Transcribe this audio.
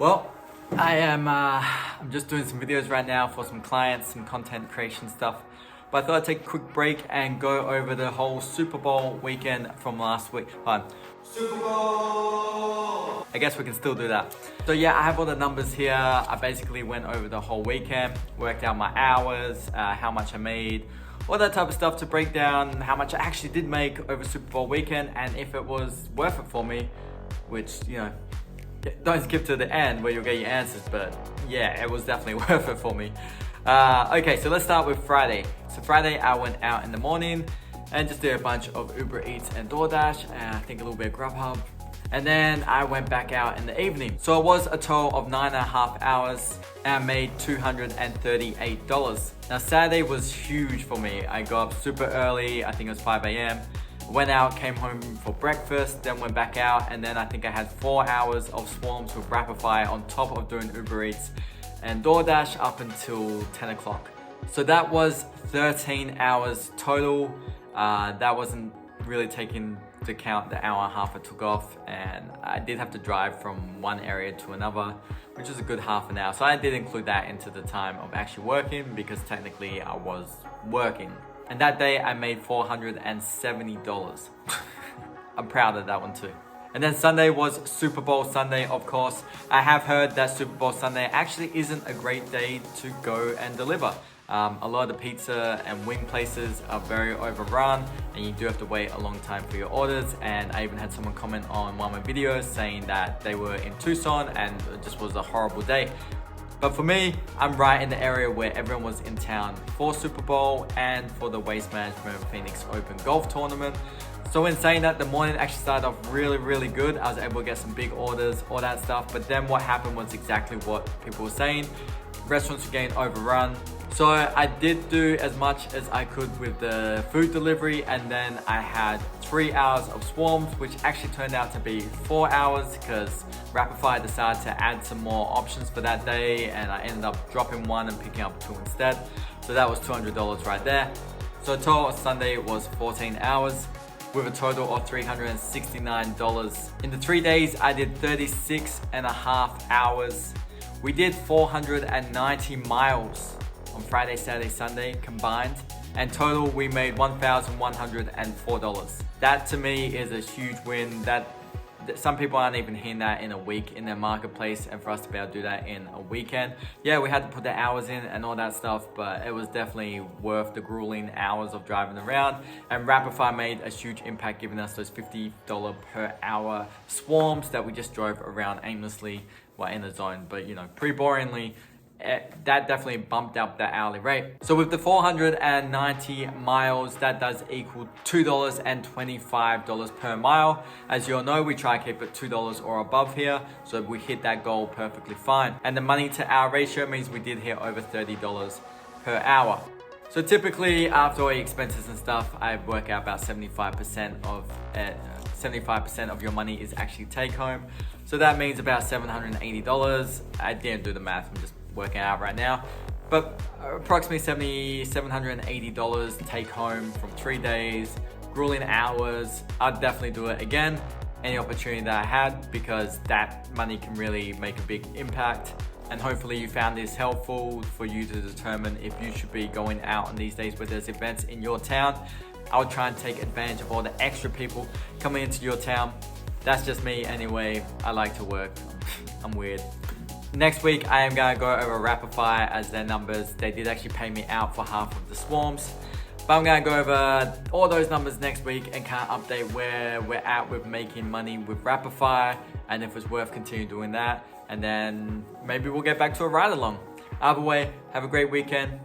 Well, I'm just doing some videos right now for some clients, some content creation stuff. But I thought I'd take a quick break and go over the whole Super Bowl weekend from last week. Super Bowl! I guess we can still do that. So yeah, I have all the numbers here. I basically went over the whole weekend, worked out my hours, how much I made, all that type of stuff to break down how much I actually did make over Super Bowl weekend and if it was worth it for me, which, you know, don't skip to the end where you'll get your answers, but yeah, it was definitely worth it for me. Okay, so let's start with Friday. So Friday, I went out in the morning and just did a bunch of Uber Eats and Doordash, and I think a little bit of Grubhub. And then I went back out in the evening. So it was a total of 9.5 hours and I made $238. Now Saturday was huge for me. I got up super early, I think it was 5 a.m. Went out, came home for breakfast, then went back out, and then I think I had 4 hours of swarms with Wrapify on top of doing Uber Eats and Doordash up until 10 o'clock. So that was 13 hours total. That wasn't really taking into account the hour and a half I took off, and I did have to drive from one area to another, which is a good half an hour. So I did include that into the time of actually working because technically I was working. And that day I made $470. I'm proud of that one too. And then Sunday was Super Bowl Sunday, of course. I have heard that Super Bowl Sunday actually isn't a great day to go and deliver. A lot of the pizza and wing places are very overrun and you do have to wait a long time for your orders. And I even had someone comment on one of my videos saying that they were in Tucson and it just was a horrible day. But for me, I'm right in the area where everyone was in town for Super Bowl and for the Waste Management Phoenix Open Golf Tournament. So in saying that, the morning actually started off really good. I was able to get some big orders, all that stuff. But then what happened was exactly what people were saying. Restaurants were getting overrun. So I did do as much as I could with the food delivery, and then I had 3 hours of swarms, which actually turned out to be 4 hours because Wrapify decided to add some more options for that day, and I ended up dropping one and picking up 2 instead. So that was $200 right there. So total of Sunday was 14 hours with a total of $369. In the 3 days, I did 36.5 hours. We did 490 miles on Friday, Saturday, Sunday combined, and total we made $1,104. That to me is a huge win. That some people aren't even hitting that in a week in their marketplace, and for us to be able to do that in a weekend, yeah, we had to put the hours in and all that stuff, but it was definitely worth the grueling hours of driving around. And Wrapify made a huge impact, giving us those $50 per hour swarms that we just drove around aimlessly while in the zone, but you know, pretty boringly. That definitely bumped up the hourly rate. So with the 490 miles, that does equal $2.25 per mile. As you all know, we try to keep it $2 or above here, so we hit that goal perfectly fine. And the money to hour ratio means we did hit over $30 per hour. So typically after all your expenses and stuff, I work out about 75% of your money is actually take home. So that means about $780. I didn't do the math, I'm just working out right now, but approximately $780 take home from 3 days, grueling hours. I'd definitely do it again, any opportunity that I had, because that money can really make a big impact. And hopefully you found this helpful for you to determine if you should be going out on these days where there's events in your town. I would try and take advantage of all the extra people coming into your town. That's just me anyway. I like to work. I'm weird. Next week, I am gonna go over Wrapify as their numbers. They did actually pay me out for half of the swarms. But I'm gonna go over all those numbers next week and kind of update where we're at with making money with Wrapify and if it's worth continuing doing that. And then maybe we'll get back to a ride along. Either way, have a great weekend.